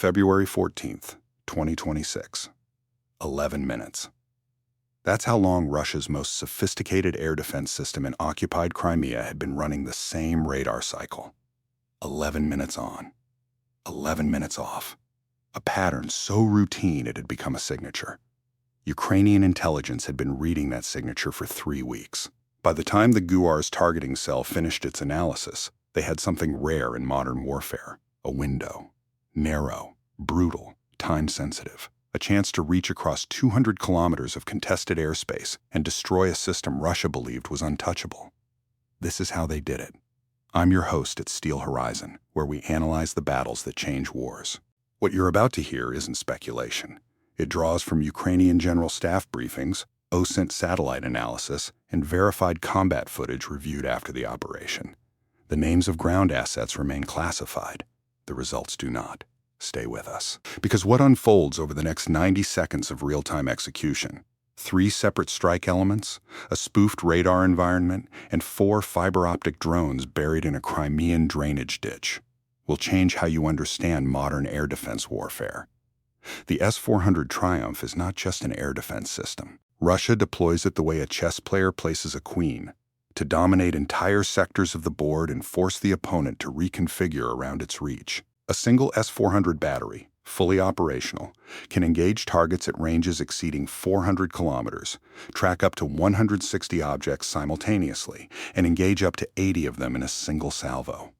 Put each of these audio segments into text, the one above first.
February 14th, 2026. 11 minutes. That's how long Russia's most sophisticated air defense system in occupied Crimea had been running the same radar cycle. 11 minutes on, 11 minutes off. A pattern so routine it had become a signature. Ukrainian intelligence had been reading that signature for 3 weeks. By the time the GUR's targeting cell finished its analysis, they had something rare in modern warfare: a window. Narrow, brutal, time-sensitive. A chance to reach across 200 kilometers of contested airspace and destroy a system Russia believed was untouchable. This is how they did it. I'm your host at Steel Horizon, where we analyze the battles that change wars. What you're about to hear isn't speculation. It draws from Ukrainian General Staff briefings, OSINT satellite analysis, and verified combat footage reviewed after the operation. The names of ground assets remain classified. The results do not. Stay with us. Because what unfolds over the next 90 seconds of real-time execution, 3 separate strike elements, a spoofed radar environment, and 4 fiber-optic drones buried in a Crimean drainage ditch, will change how you understand modern air defense warfare. The S-400 Triumf is not just an air defense system. Russia deploys it the way a chess player places a queen, to dominate entire sectors of the board and force the opponent to reconfigure around its reach. A single S-400 battery, fully operational, can engage targets at ranges exceeding 400 kilometers, track up to 160 objects simultaneously, and engage up to 80 of them in a single salvo.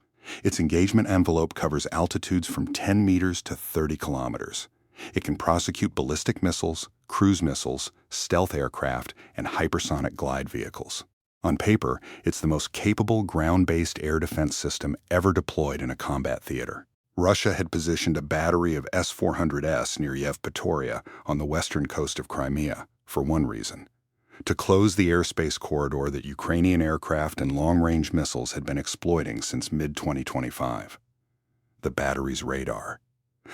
Its engagement envelope covers altitudes from 10 meters to 30 kilometers. It can prosecute ballistic missiles, cruise missiles, stealth aircraft, and hypersonic glide vehicles. On paper, it's the most capable ground-based air defense system ever deployed in a combat theater. Russia had positioned a battery of S-400s near Yevpatoria on the western coast of Crimea, for one reason: to close the airspace corridor that Ukrainian aircraft and long-range missiles had been exploiting since mid-2025. The battery's radar,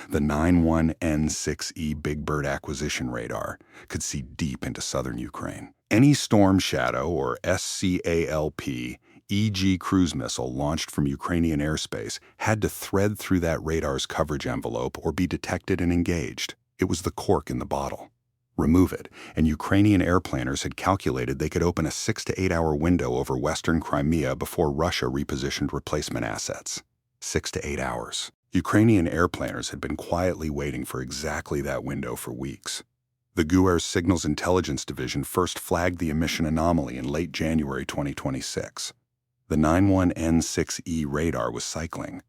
the 91N6E Big Bird acquisition radar, could see deep into southern Ukraine. Any Storm Shadow, or SCALP, EG cruise missile launched from Ukrainian airspace had to thread through that radar's coverage envelope or be detected and engaged. It was the cork in the bottle. Remove it, and Ukrainian airplanners had calculated they could open a 6 to 8 hour window over western Crimea before Russia repositioned replacement assets. 6 to 8 hours. Ukrainian airplanners had been quietly waiting for exactly that window for weeks. The GUR's Signals Intelligence Division first flagged the emission anomaly in late January 2026. The 91N6E radar was cycling.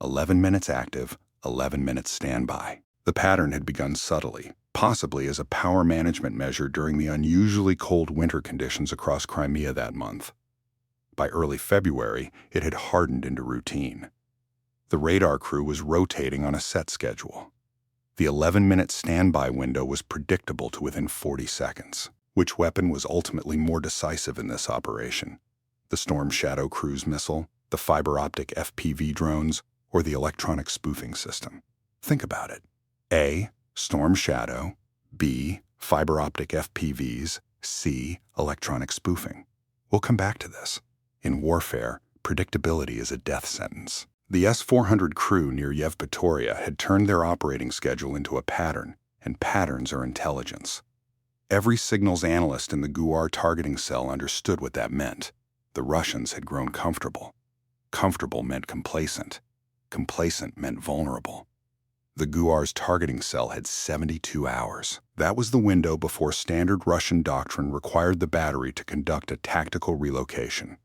11 minutes active, 11 minutes standby. The pattern had begun subtly, possibly as a power management measure during the unusually cold winter conditions across Crimea that month. By early February, it had hardened into routine. The radar crew was rotating on a set schedule. The 11-minute standby window was predictable to within 40 seconds. Which weapon was ultimately more decisive in this operation? The Storm Shadow cruise missile, the fiber-optic FPV drones, or the electronic spoofing system? Think about it. A. Storm Shadow. B. Fiber-optic FPVs. C. Electronic spoofing. We'll come back to this. In warfare, predictability is a death sentence. The S-400 crew near Yevpatoria had turned their operating schedule into a pattern, and patterns are intelligence. Every signals analyst in the GUR targeting cell understood what that meant. The Russians had grown comfortable. Comfortable meant complacent. Complacent meant vulnerable. The GUR's targeting cell had 72 hours. That was the window before standard Russian doctrine required the battery to conduct a tactical relocation.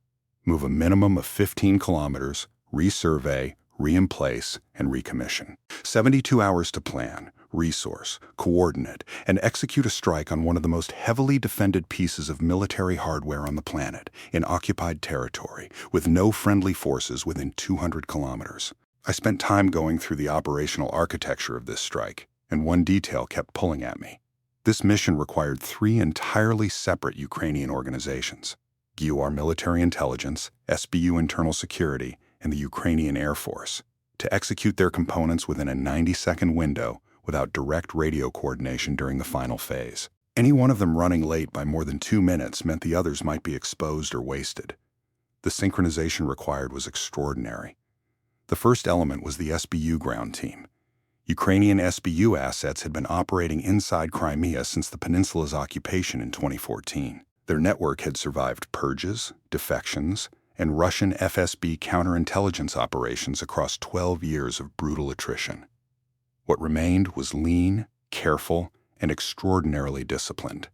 Move a minimum of 15 kilometers, resurvey, re-emplace, and recommission. 72 hours to plan, resource, coordinate, and execute a strike on one of the most heavily defended pieces of military hardware on the planet, in occupied territory, with no friendly forces within 200 kilometers. I spent time going through the operational architecture of this strike, and one detail kept pulling at me. This mission required 3 entirely separate Ukrainian organizations: GUR Military Intelligence, SBU Internal Security, and the Ukrainian Air Force, to execute their components within a 90-second window without direct radio coordination during the final phase. Any one of them running late by more than 2 minutes meant the others might be exposed or wasted. The synchronization required was extraordinary. The first element was the SBU ground team. Ukrainian SBU assets had been operating inside Crimea since the peninsula's occupation in 2014. Their network had survived purges, defections, and Russian FSB counterintelligence operations across 12 years of brutal attrition. What remained was lean, careful, and extraordinarily disciplined.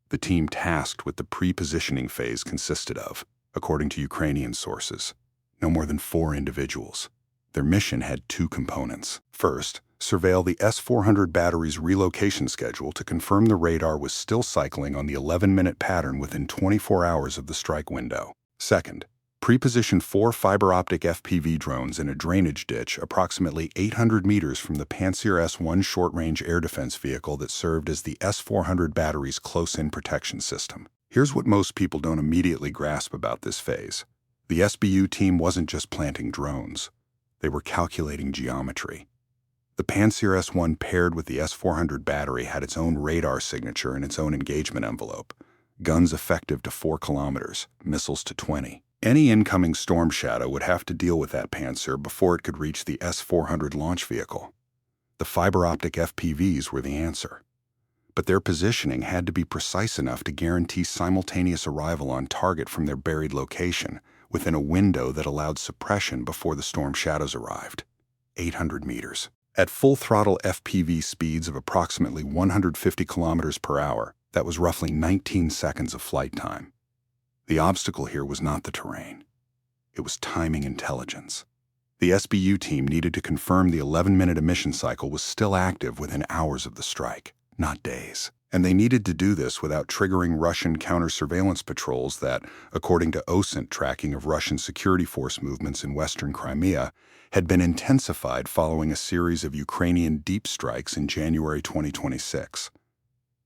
The team tasked with the pre-positioning phase consisted of, according to Ukrainian sources, no more than 4 individuals. Their mission had 2 components. First, surveil the S-400 battery's relocation schedule to confirm the radar was still cycling on the 11-minute pattern within 24 hours of the strike window. Second, pre-position 4 fiber-optic FPV drones in a drainage ditch approximately 800 meters from the Pantsir S-1 short-range air defense vehicle that served as the S-400 battery's close-in protection system. Here's what most people don't immediately grasp about this phase. The SBU team wasn't just planting drones. They were calculating geometry. The Pantsir S-1 paired with the S-400 battery had its own radar signature and its own engagement envelope. Guns effective to 4 kilometers, missiles to 20. Any incoming Storm Shadow would have to deal with that Pantsir before it could reach the S-400 launch vehicle. The fiber-optic FPVs were the answer. But their positioning had to be precise enough to guarantee simultaneous arrival on target from their buried location within a window that allowed suppression before the Storm Shadows arrived. 800 meters. At full throttle FPV speeds of approximately 150 kilometers per hour, that was roughly 19 seconds of flight time. The obstacle here was not the terrain. It was timing intelligence. The SBU team needed to confirm the 11-minute emission cycle was still active within hours of the strike, not days. And they needed to do this without triggering Russian counter-surveillance patrols that, according to OSINT tracking of Russian security force movements in western Crimea, had been intensified following a series of Ukrainian deep strikes in January 2026.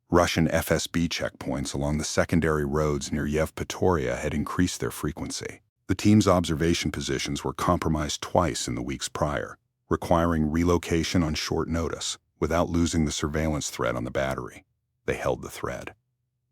Russian FSB checkpoints along the secondary roads near Yevpatoria had increased their frequency. The team's observation positions were compromised twice in the weeks prior, requiring relocation on short notice without losing the surveillance thread on the battery. They held the thread.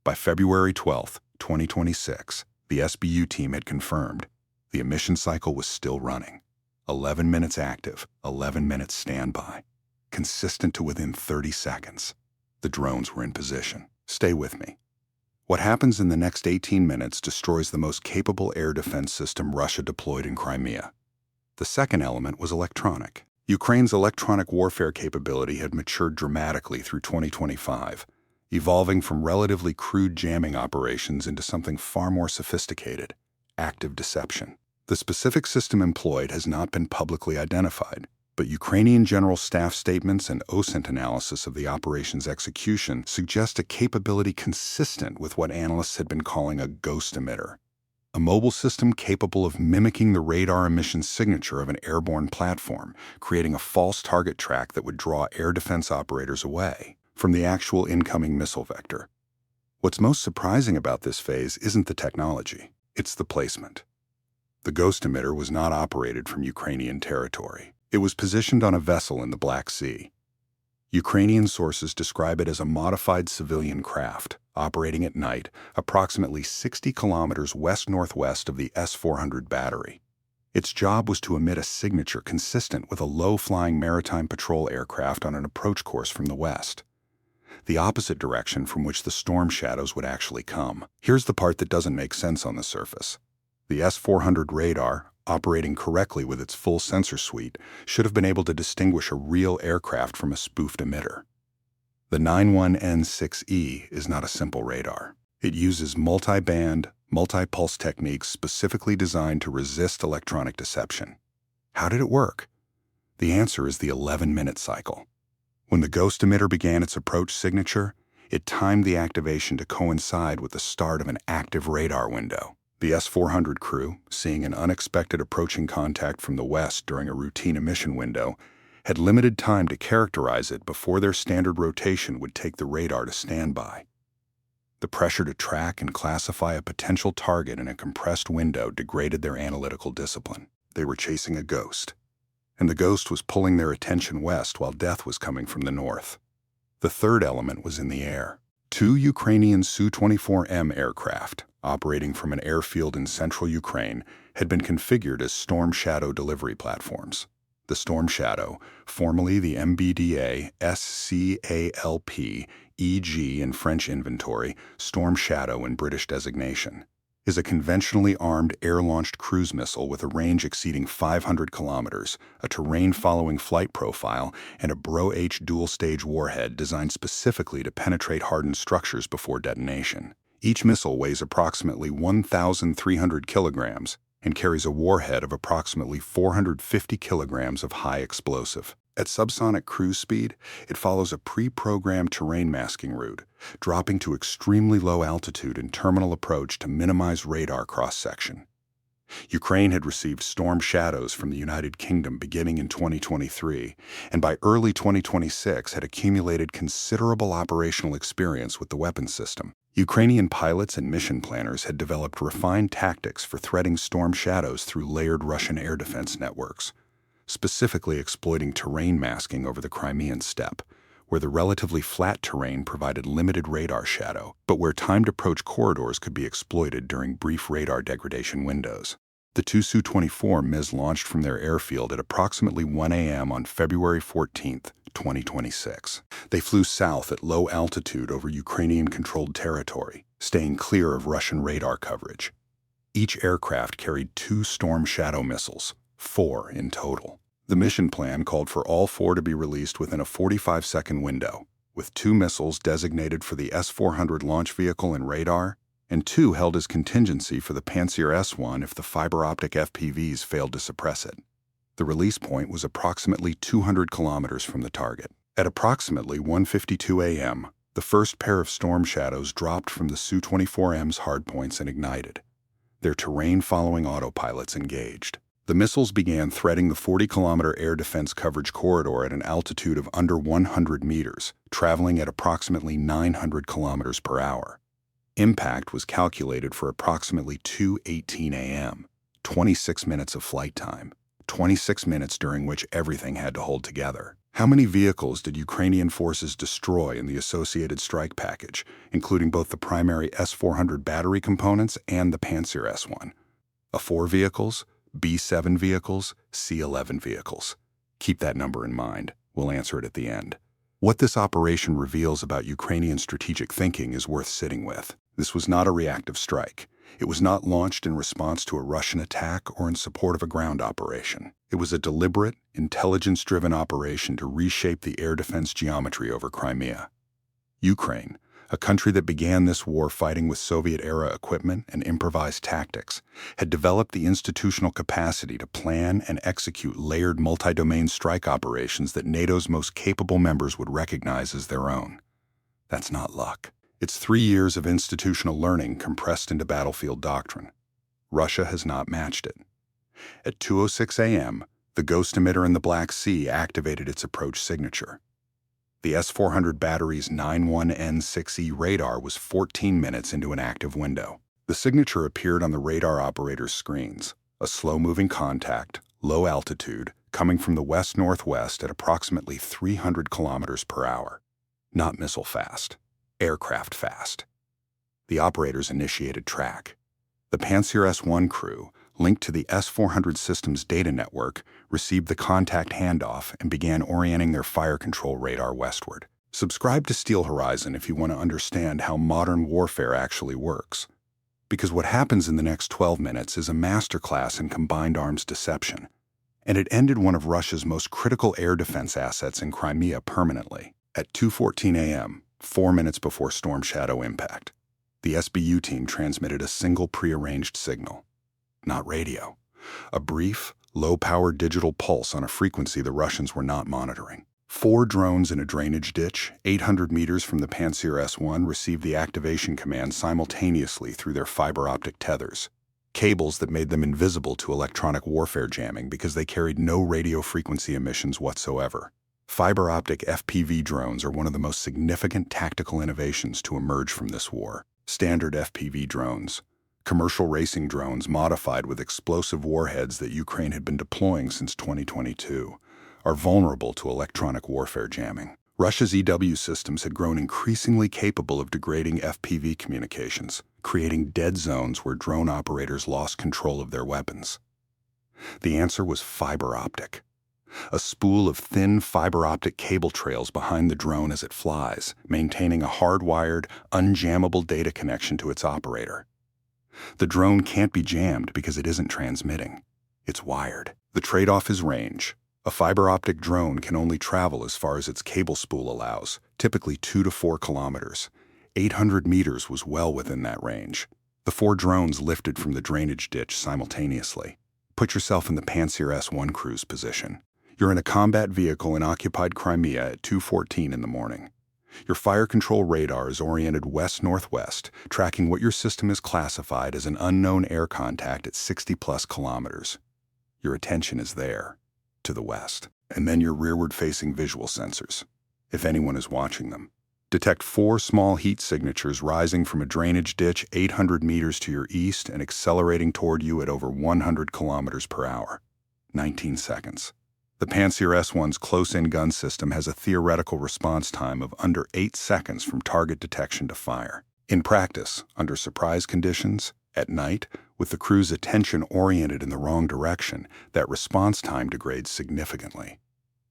By February 12, 2026, the SBU team had confirmed the emission cycle was still running. 11 minutes active, 11 minutes standby, consistent to within 30 seconds. The drones were in position. Stay with me. What happens in the next 18 minutes destroys the most capable air defense system Russia deployed in Crimea. The second element was electronic. Ukraine's electronic warfare capability had matured dramatically through 2025, evolving from relatively crude jamming operations into something far more sophisticated: active deception. The specific system employed has not been publicly identified, but Ukrainian General Staff statements and OSINT analysis of the operation's execution suggest a capability consistent with what analysts had been calling a ghost emitter, a mobile system capable of mimicking the radar emission signature of an airborne platform, creating a false target track that would draw air defense operators away from the actual incoming missile vector. What's most surprising about this phase isn't the technology, it's the placement. The ghost emitter was not operated from Ukrainian territory. It was positioned on a vessel in the Black Sea. Ukrainian sources describe it as a modified civilian craft, operating at night, approximately 60 kilometers west-northwest of the S-400 battery. Its job was to emit a signature consistent with a low-flying maritime patrol aircraft on an approach course from the west, the opposite direction from which the Storm Shadows would actually come. Here's the part that doesn't make sense on the surface. The S-400 radar, operating correctly with its full sensor suite, should have been able to distinguish a real aircraft from a spoofed emitter. The 91N6E is not a simple radar. It uses multi-band, multi-pulse techniques specifically designed to resist electronic deception. How did it work? The answer is the 11-minute cycle. When the ghost emitter began its approach signature, it timed the activation to coincide with the start of an active radar window. The S-400 crew, seeing an unexpected approaching contact from the west during a routine emission window, had limited time to characterize it before their standard rotation would take the radar to standby. The pressure to track and classify a potential target in a compressed window degraded their analytical discipline. They were chasing a ghost, and the ghost was pulling their attention west while death was coming from the north. The third element was in the air. 2 Ukrainian Su-24M aircraft, operating from an airfield in central Ukraine, had been configured as Storm Shadow delivery platforms. The Storm Shadow, formerly the MBDA SCALP EG in French inventory, Storm Shadow in British designation, is a conventionally armed air-launched cruise missile with a range exceeding 500 kilometers, a terrain-following flight profile, and a Bro-H dual-stage warhead designed specifically to penetrate hardened structures before detonation. Each missile weighs approximately 1,300 kilograms and carries a warhead of approximately 450 kilograms of high explosive. At subsonic cruise speed, it follows a pre-programmed terrain masking route, dropping to extremely low altitude in terminal approach to minimize radar cross-section. Ukraine had received Storm Shadows from the United Kingdom beginning in 2023, and by early 2026 had accumulated considerable operational experience with the weapon system. Ukrainian pilots and mission planners had developed refined tactics for threading Storm Shadows through layered Russian air defense networks, specifically exploiting terrain masking over the Crimean steppe, where the relatively flat terrain provided limited radar shadow, but where timed approach corridors could be exploited during brief radar degradation windows. The two Su-24 MiZ launched from their airfield at approximately 1 a.m. on February 14, 2026. They flew south at low altitude over Ukrainian-controlled territory, staying clear of Russian radar coverage. Each aircraft carried 2 Storm Shadow missiles, 4 in total. The mission plan called for all 4 to be released within a 45-second window, with 2 missiles designated for the S-400 launch vehicle and radar, and 2 held as contingency for the Pantsir S-1 if the fiber-optic FPVs failed to suppress it. The release point was approximately 200 kilometers from the target. At approximately 1:52 a.m., the first pair of Storm Shadows dropped from the Su-24M's hardpoints and ignited. Their terrain-following autopilots engaged. The missiles began threading the 40-kilometer air defense coverage corridor at an altitude of under 100 meters, traveling at approximately 900 kilometers per hour. Impact was calculated for approximately 2:18 a.m., 26 minutes of flight time, 26 minutes during which everything had to hold together. How many vehicles did Ukrainian forces destroy in the associated strike package, including both the primary S-400 battery components and the Pantsir S-1? A-4 vehicles, B-7 vehicles, C-11 vehicles. Keep that number in mind. We'll answer it at the end. What this operation reveals about Ukrainian strategic thinking is worth sitting with. This was not a reactive strike. It was not launched in response to a Russian attack or in support of a ground operation. It was a deliberate, intelligence-driven operation to reshape the air defense geometry over Crimea. Ukraine, a country that began this war fighting with Soviet-era equipment and improvised tactics, had developed the institutional capacity to plan and execute layered multi-domain strike operations that NATO's most capable members would recognize as their own. That's not luck. It's 3 years of institutional learning compressed into battlefield doctrine. Russia has not matched it. At 2:06 a.m., the ghost emitter in the Black Sea activated its approach signature. The S-400 battery's 91N6E radar was 14 minutes into an active window. The signature appeared on the radar operator's screens, a slow-moving contact, low altitude, coming from the west-northwest at approximately 300 kilometers per hour. Not missile fast. Aircraft fast. The operators initiated track. The Pantsir S-1 crew, linked to the S-400 system's data network, received the contact handoff and began orienting their fire control radar westward. Subscribe to Steel Horizon if you want to understand how modern warfare actually works. Because what happens in the next 12 minutes is a masterclass in combined arms deception, and it ended one of Russia's most critical air defense assets in Crimea permanently. At 2:14 a.m., 4 minutes before Storm Shadow impact, the SBU team transmitted a single prearranged signal. Not radio. A brief, low-powered digital pulse on a frequency the Russians were not monitoring. 4 drones in a drainage ditch, 800 meters from the Pantsir S-1, received the activation command simultaneously through their fiber-optic tethers, cables that made them invisible to electronic warfare jamming because they carried no radio frequency emissions whatsoever. Fiber-optic FPV drones are one of the most significant tactical innovations to emerge from this war. Standard FPV drones, commercial racing drones modified with explosive warheads that Ukraine had been deploying since 2022, are vulnerable to electronic warfare jamming. Russia's EW systems had grown increasingly capable of degrading FPV communications, creating dead zones where drone operators lost control of their weapons. The answer was fiber optic. a spool of thin fiber-optic cable trails behind the drone as it flies, maintaining a hardwired, unjammable data connection to its operator. The drone can't be jammed because it isn't transmitting. It's wired. The trade-off is range. A fiber-optic drone can only travel as far as its cable spool allows, typically 2 to 4 kilometers. 800 meters was well within that range. The 4 drones lifted from the drainage ditch simultaneously. Put yourself in the Pantsir S-1 cruise position. You're in a combat vehicle in occupied Crimea at 2:14 in the morning. Your fire control radar is oriented west-northwest, tracking what your system is classified as an unknown air contact at 60-plus kilometers. Your attention is there, to the west. And then your rearward-facing visual sensors, if anyone is watching them, detect 4 small heat signatures rising from a drainage ditch 800 meters to your east and accelerating toward you at over 100 kilometers per hour. 19 seconds. The Pantsir S-1's close-in gun system has a theoretical response time of under 8 seconds from target detection to fire. In practice, under surprise conditions, at night, with the crew's attention oriented in the wrong direction, that response time degrades significantly.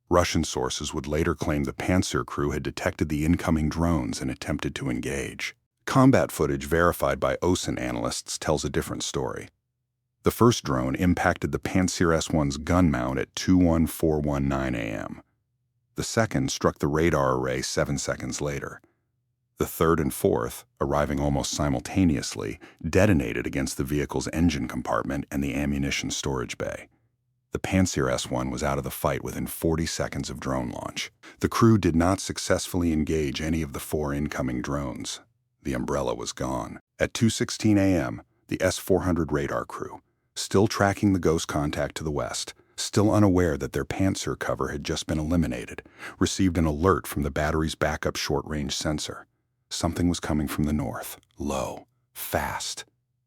Russian sources would later claim the Pantsir crew had detected the incoming drones and attempted to engage. Combat footage verified by OSINT analysts tells a different story. The first drone impacted the Pantsir S-1's gun mount at 2:1419 a.m. The second struck the radar array 7 seconds later. The third and fourth, arriving almost simultaneously, detonated against the vehicle's engine compartment and the ammunition storage bay. The Pantsir S-1 was out of the fight within 40 seconds of drone launch. The crew did not successfully engage any of the 4 incoming drones. The umbrella was gone. At 2:16 a.m., the S-400 radar crew, still tracking the ghost contact to the west, still unaware that their Pantsir cover had just been eliminated, received an alert from the battery's backup short-range sensor. Something was coming from the north, low, fast.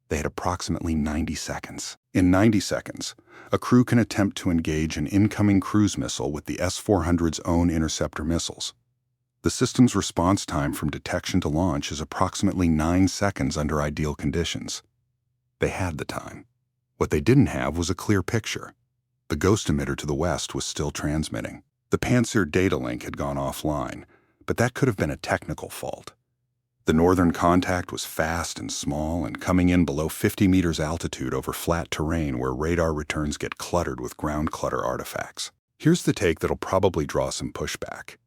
They had approximately 90 seconds. In 90 seconds, a crew can attempt to engage an incoming cruise missile with the S-400's own interceptor missiles. The system's response time from detection to launch is approximately 9 seconds under ideal conditions. They had the time. What they didn't have was a clear picture. The ghost emitter to the west was still transmitting. The Pantsir data link had gone offline, but that could have been a technical fault. The northern contact was fast and small and coming in below 50 meters altitude over flat terrain where radar returns get cluttered with ground clutter artifacts. Here's the take that'll probably draw some pushback.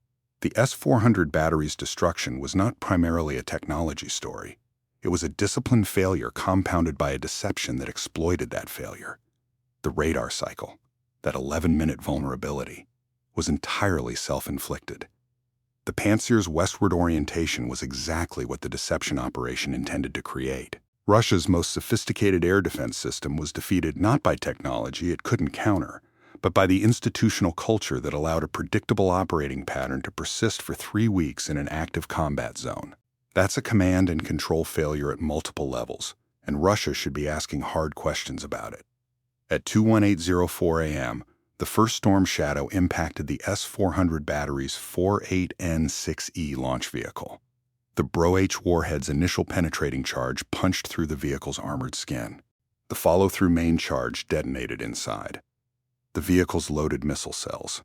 The S-400 battery's destruction was not primarily a technology story. It was a disciplined failure compounded by a deception that exploited that failure. The radar cycle, that 11-minute vulnerability, was entirely self-inflicted. The Pantsir's westward orientation was exactly what the deception operation intended to create. Russia's most sophisticated air defense system was defeated not by technology it couldn't counter, but by the institutional culture that allowed a predictable operating pattern to persist for 3 weeks in an active combat zone. That's a command and control failure at multiple levels, and Russia should be asking hard questions about it. At 2:1804 a.m., the first storm shadow impacted the S-400 battery's 48N6E launch vehicle. The Bro-H warhead's initial penetrating charge punched through the vehicle's armored skin. The follow-through main charge detonated inside. The vehicle's loaded missile cells,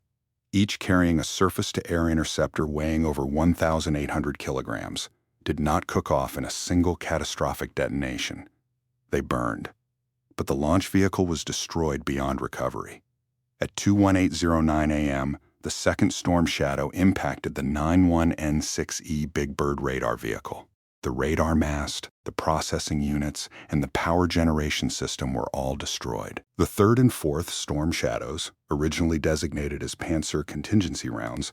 each carrying a surface-to-air interceptor weighing over 1,800 kilograms, did not cook off in a single catastrophic detonation. They burned, but the launch vehicle was destroyed beyond recovery. At 2:1809 a.m., the second storm shadow impacted the 91N6E Big Bird radar vehicle. The radar mast, the processing units, and the power generation system were all destroyed. The third and fourth storm shadows, originally designated as Pantsir contingency rounds,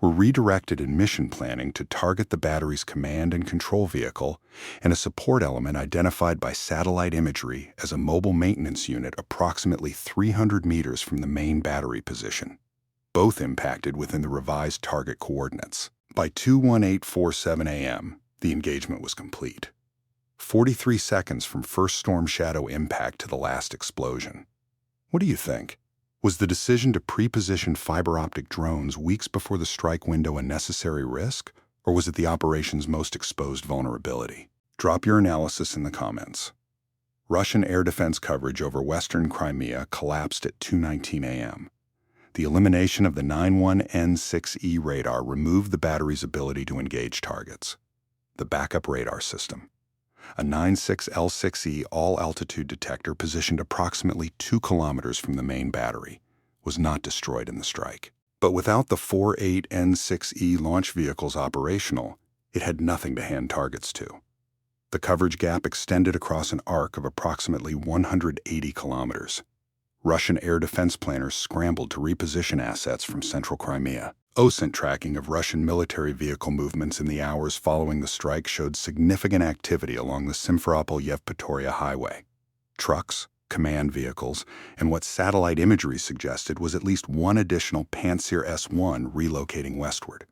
were redirected in mission planning to target the battery's command and control vehicle and a support element identified by satellite imagery as a mobile maintenance unit approximately 300 meters from the main battery position. Both impacted within the revised target coordinates. By 2:1847 a.m., the engagement was complete. 43 seconds from first storm shadow impact to the last explosion. What do you think? Was the decision to pre-position fiber-optic drones weeks before the strike window a necessary risk, or was it the operation's most exposed vulnerability? Drop your analysis in the comments. Russian air defense coverage over western Crimea collapsed at 2:19 a.m. The elimination of the 91N6E radar removed the battery's ability to engage targets. The backup radar system. A 96L6E all-altitude detector positioned approximately 2 kilometers from the main battery was not destroyed in the strike. But without the 48N6E launch vehicles operational, it had nothing to hand targets to. The coverage gap extended across an arc of approximately 180 kilometers. Russian air defense planners scrambled to reposition assets from central Crimea. OSINT tracking of Russian military vehicle movements in the hours following the strike showed significant activity along the Simferopol-Yevpatoria highway. Trucks, command vehicles, and what satellite imagery suggested was at least one additional Pantsir S-1 relocating westward.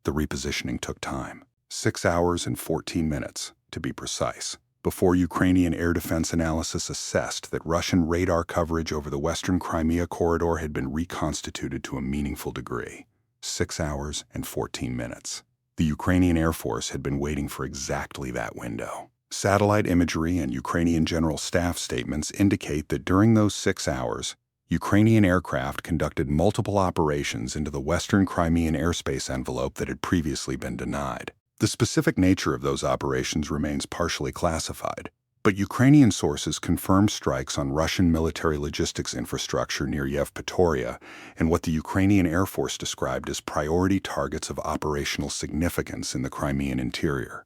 The repositioning took time, 6 hours and 14 minutes, to be precise, before Ukrainian air defense analysis assessed that Russian radar coverage over the western Crimea corridor had been reconstituted to a meaningful degree. 6 hours and 14 minutes. The Ukrainian Air Force had been waiting for exactly that window. Satellite imagery and Ukrainian General Staff statements indicate that during those 6 hours, Ukrainian aircraft conducted multiple operations into the western Crimean airspace envelope that had previously been denied. The specific nature of those operations remains partially classified, but Ukrainian sources confirmed strikes on Russian military logistics infrastructure near Yevpatoria and what the Ukrainian Air Force described as priority targets of operational significance in the Crimean interior.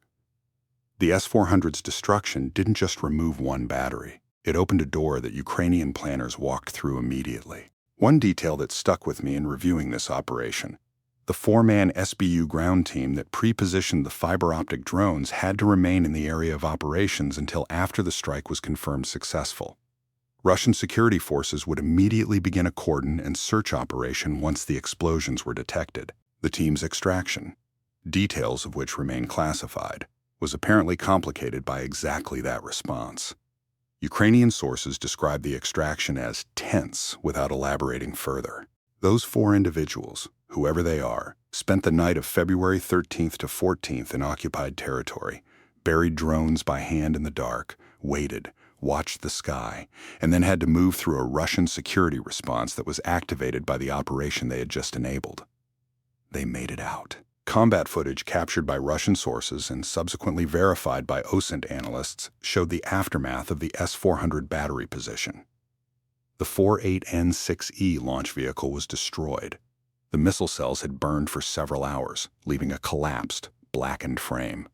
The S-400's destruction didn't just remove one battery. It opened a door that Ukrainian planners walked through immediately. One detail that stuck with me in reviewing this operation: the 4-man SBU ground team that pre-positioned the fiber-optic drones had to remain in the area of operations until after the strike was confirmed successful. Russian security forces would immediately begin a cordon and search operation once the explosions were detected. The team's extraction, details of which remain classified, was apparently complicated by exactly that response. Ukrainian sources describe the extraction as tense without elaborating further. Those 4 individuals, whoever they are, spent the night of February 13th to 14th in occupied territory, buried drones by hand in the dark, waited, watched the sky, and then had to move through a Russian security response that was activated by the operation they had just enabled. They made it out. Combat footage captured by Russian sources and subsequently verified by OSINT analysts showed the aftermath of the S-400 battery position. The 48N6E launch vehicle was destroyed. The missile cells had burned for several hours, leaving a collapsed, blackened frame.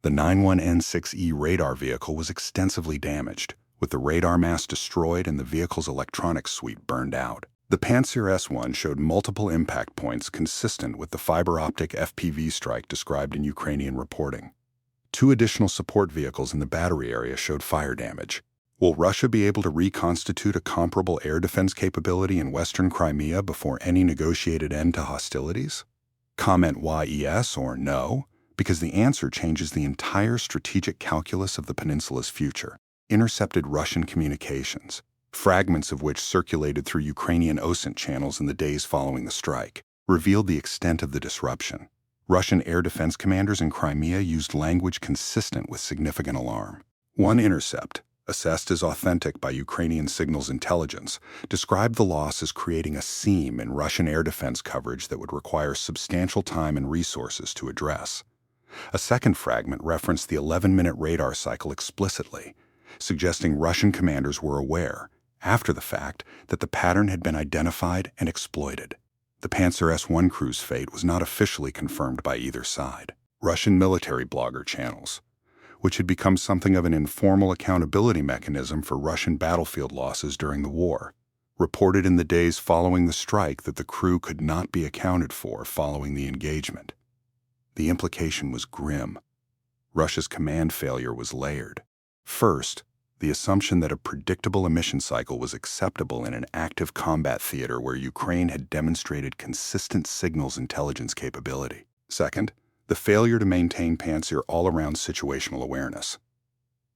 The 91N6E radar vehicle was extensively damaged, with the radar mast destroyed and the vehicle's electronics suite burned out. The Pantsir S-1 showed multiple impact points consistent with the fiber-optic FPV strike described in Ukrainian reporting. 2 additional support vehicles in the battery area showed fire damage. Will Russia be able to reconstitute a comparable air defense capability in western Crimea before any negotiated end to hostilities? Comment yes or no, because the answer changes the entire strategic calculus of the peninsula's future. Intercepted Russian communications, fragments of which circulated through Ukrainian OSINT channels in the days following the strike, revealed the extent of the disruption. Russian air defense commanders in Crimea used language consistent with significant alarm. One intercept, assessed as authentic by Ukrainian signals intelligence, described the loss as creating a seam in Russian air defense coverage that would require substantial time and resources to address. A second fragment referenced the 11-minute radar cycle explicitly, suggesting Russian commanders were aware, after the fact, that the pattern had been identified and exploited. The Pantsir S-1 crew's fate was not officially confirmed by either side. Russian military blogger channels, which had become something of an informal accountability mechanism for Russian battlefield losses during the war, reported in the days following the strike that the crew could not be accounted for following the engagement. The implication was grim. Russia's command failure was layered. First, the assumption that a predictable emission cycle was acceptable in an active combat theater where Ukraine had demonstrated consistent signals intelligence capability. Second, the failure to maintain Pantsir all-around situational awareness.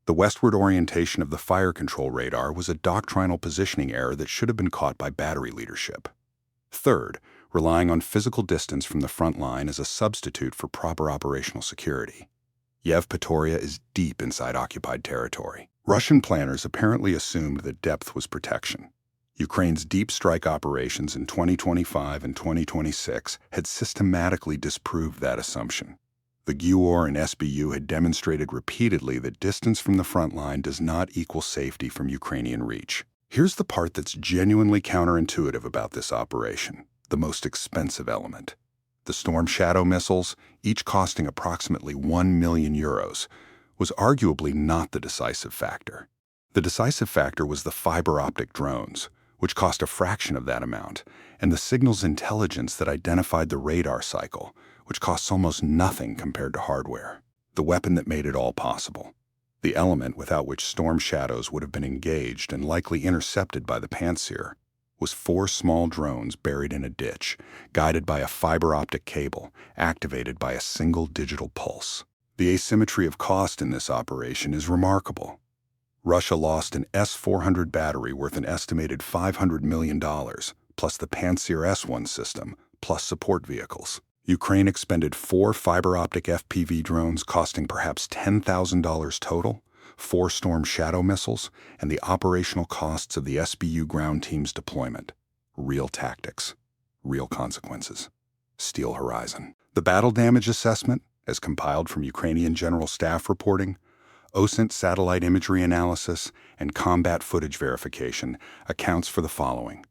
The westward orientation of the fire control radar was a doctrinal positioning error that should have been caught by battery leadership. Third, relying on physical distance from the front line as a substitute for proper operational security. Yevpatoria is deep inside occupied territory. Russian planners apparently assumed that depth was protection. Ukraine's deep strike operations in 2025 and 2026 had systematically disproved that assumption. The GUR and SBU had demonstrated repeatedly that distance from the front line does not equal safety from Ukrainian reach. Here's the part that's genuinely counterintuitive about this operation, the most expensive element. The Storm Shadow missiles, each costing approximately €1 million, was arguably not the decisive factor. The decisive factor was the fiber-optic drones, which cost a fraction of that amount, and the signals intelligence that identified the radar cycle, which costs almost nothing compared to hardware. The weapon that made it all possible. The element without which Storm Shadows would have been engaged and likely intercepted by the Pantsir was 4 small drones buried in a ditch, guided by a fiber-optic cable, activated by a single digital pulse. The asymmetry of cost in this operation is remarkable. Russia lost an S-400 battery worth an estimated $500 million, plus the Pantsir S-1 system, plus support vehicles. Ukraine expended 4 fiber-optic FPV drones costing perhaps $10,000 total, 4 Storm Shadow missiles, and the operational costs of the SBU ground team's deployment. Real tactics. Real consequences. Steel Horizon. The battle damage assessment, as compiled from Ukrainian General Staff reporting, OSINT satellite imagery analysis, and combat footage verification accounts for the following.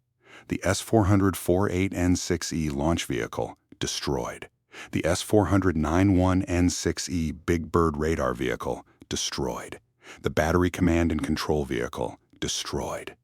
The S-400 48N6E launch vehicle, destroyed. The S-400 91N6E Big Bird radar vehicle, destroyed. The battery command and control vehicle, destroyed.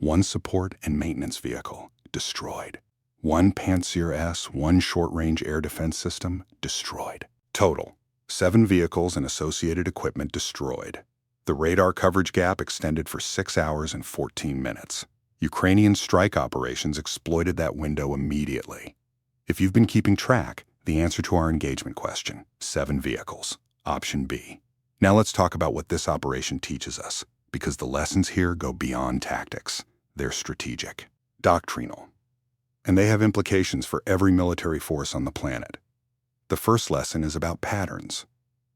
1 support and maintenance vehicle, destroyed. 1 Pantsir S, 1 short-range air defense system, destroyed. Total, 7 vehicles and associated equipment destroyed. The radar coverage gap extended for 6 hours and 14 minutes. Ukrainian strike operations exploited that window immediately. If you've been keeping track, the answer to our engagement question, 7 vehicles, option B. Now let's talk about what this operation teaches us, because the lessons here go beyond tactics. They're strategic, doctrinal, and they have implications for every military force on the planet. The first lesson is about patterns.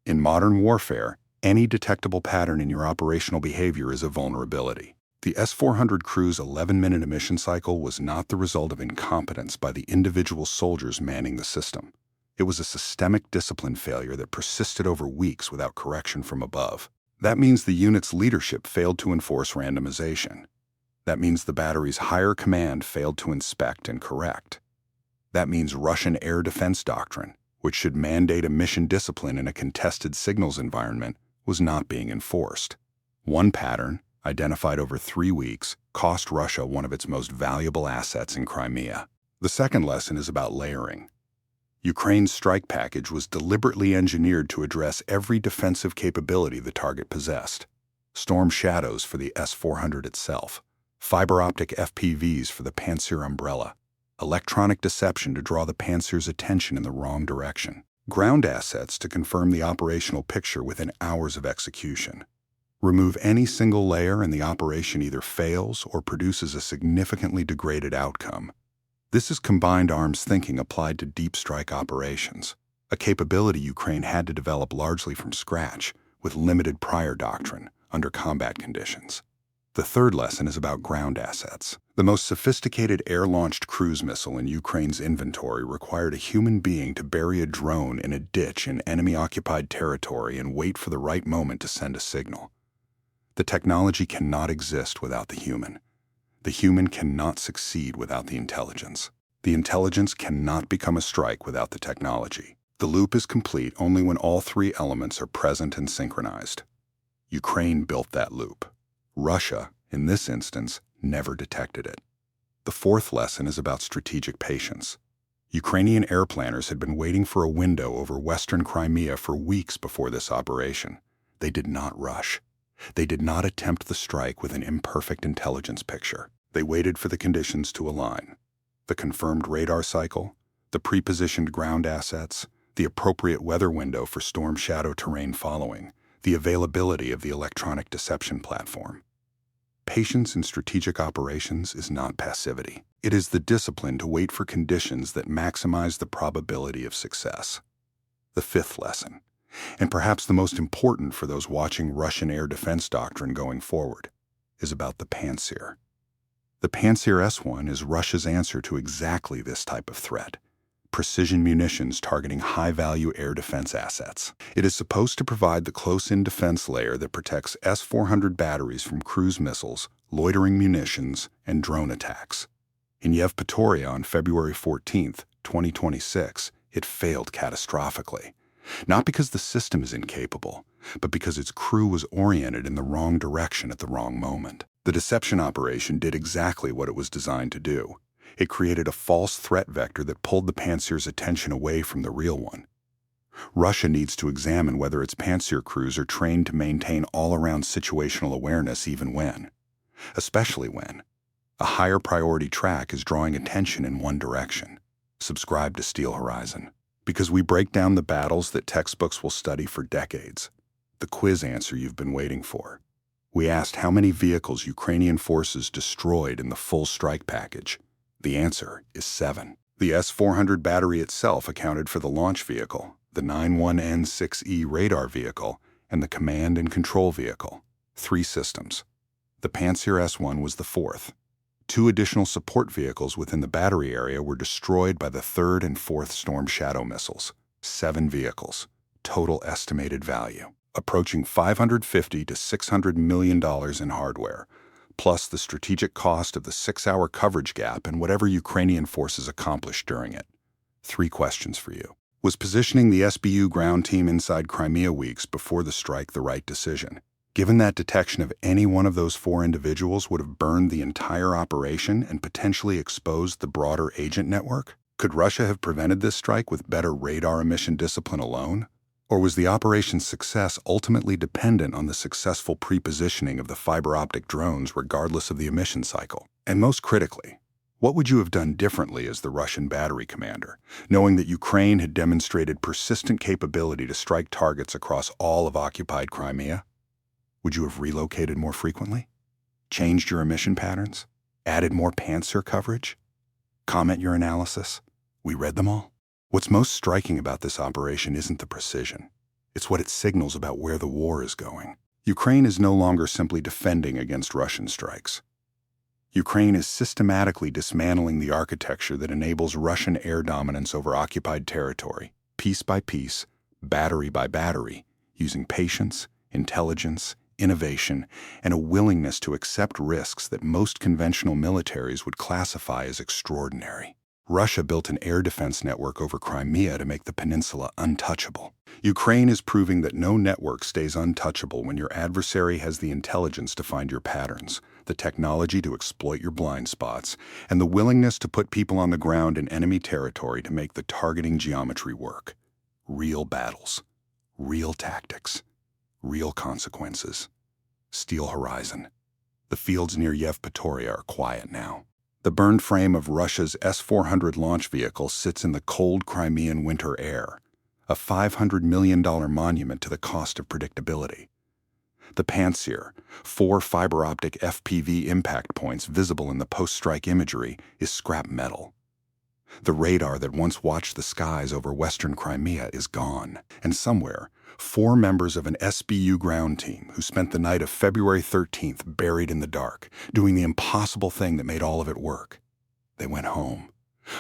In modern warfare, any detectable pattern in your operational behavior is a vulnerability. The S-400 crew's 11-minute emission cycle was not the result of incompetence by the individual soldiers manning the system. It was a systemic discipline failure that persisted over weeks without correction from above. That means the unit's leadership failed to enforce randomization. That means the battery's higher command failed to inspect and correct. That means Russian air defense doctrine, which should mandate emission discipline in a contested signals environment, was not being enforced. One pattern, identified over 3 weeks, cost Russia one of its most valuable assets in Crimea. The second lesson is about layering. Ukraine's strike package was deliberately engineered to address every defensive capability the target possessed. Storm Shadows for the S-400 itself, fiber-optic FPVs for the Pantsir umbrella, electronic deception to draw the Pantsir's attention in the wrong direction, ground assets to confirm the operational picture within hours of execution. Remove any single layer and the operation either fails or produces a significantly degraded outcome. This is combined arms thinking applied to deep strike operations, a capability Ukraine had to develop largely from scratch, with limited prior doctrine, under combat conditions. The third lesson is about ground assets. The most sophisticated air-launched cruise missile in Ukraine's inventory required a human being to bury a drone in a ditch in enemy-occupied territory and wait for the right moment to send a signal. The technology cannot exist without the human. The human cannot succeed without the intelligence. The intelligence cannot become a strike without the technology. The loop is complete only when all 3 elements are present and synchronized. Ukraine built that loop. Russia, in this instance, never detected it. The fourth lesson is about strategic patience. Ukrainian air planners had been waiting for a window over western Crimea for weeks before this operation. They did not rush. They did not attempt the strike with an imperfect intelligence picture. They waited for the conditions to align. The confirmed radar cycle, the pre-positioned ground assets, the appropriate weather window for storm shadow terrain following, the availability of the electronic deception platform. Patience in strategic operations is not passivity. It is the discipline to wait for conditions that maximize the probability of success. The fifth lesson, and perhaps the most important for those watching Russian air defense doctrine going forward, is about the Pantsir. The Pantsir S-100 is Russia's answer to exactly this type of threat. Precision munitions targeting high-value air defense assets. It is supposed to provide the close-in defense layer that protects S-400 batteries from cruise missiles, loitering munitions, and drone attacks. In Yevpatoria on February 14, 2026, it failed catastrophically. Not because the system is incapable, but because its crew was oriented in the wrong direction at the wrong moment. The deception operation did exactly what it was designed to do. It created a false threat vector that pulled the Pantsir's attention away from the real one. Russia needs to examine whether its Pantsir crews are trained to maintain all-around situational awareness especially when a higher priority track is drawing attention in one direction. Subscribe to Steel Horizon, because we break down the battles that textbooks will study for decades. The quiz answer you've been waiting for. We asked how many vehicles Ukrainian forces destroyed in the full strike package. The answer is 7. The S-400 battery itself accounted for the launch vehicle, the 91N6E radar vehicle, and the command and control vehicle. 3 systems. The Pantsir S-100 was the 4th. 2 additional support vehicles within the battery area were destroyed by the 3rd and 4th Storm Shadow missiles. 7 vehicles. Total estimated value approaching $550 to $600 million in hardware, plus the strategic cost of the 6-hour coverage gap and whatever Ukrainian forces accomplished during it. 3 questions for you. Was positioning the SBU ground team inside Crimea weeks before the strike the right decision? Given that detection of any one of those 4 individuals would have burned the entire operation and potentially exposed the broader agent network? Could Russia have prevented this strike with better radar emission discipline alone? Or was the operation's success ultimately dependent on the successful pre-positioning of the fiber-optic drones regardless of the emission cycle? And most critically, what would you have done differently as the Russian battery commander, knowing that Ukraine had demonstrated persistent capability to strike targets across all of occupied Crimea? Would you have relocated more frequently? Changed your emission patterns? Added more Pantsir coverage? Comment your analysis. We read them all. What's most striking about this operation isn't the precision. It's what it signals about where the war is going. Ukraine is no longer simply defending against Russian strikes. Ukraine is systematically dismantling the architecture that enables Russian air dominance over occupied territory, piece by piece, battery by battery, using patience, intelligence, innovation, and a willingness to accept risks that most conventional militaries would classify as extraordinary. Russia built an air defense network over Crimea to make the peninsula untouchable. Ukraine is proving that no network stays untouchable when your adversary has the intelligence to find your patterns, the technology to exploit your blind spots, and the willingness to put people on the ground in enemy territory to make the targeting geometry work. Real battles, real tactics, real consequences. Steel Horizon. The fields near Yevpatoria are quiet now. The burned frame of Russia's S-400 launch vehicle sits in the cold Crimean winter air, a $500 million monument to the cost of predictability. The Pantsir, 4 fiber-optic FPV impact points visible in the post-strike imagery, is scrap metal. The radar that once watched the skies over western Crimea is gone, and somewhere, 4 members of an SBU ground team who spent the night of February 13th buried in the dark, doing the impossible thing that made all of it work. They went home.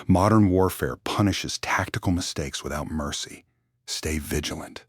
Modern warfare punishes tactical mistakes without mercy. Stay vigilant.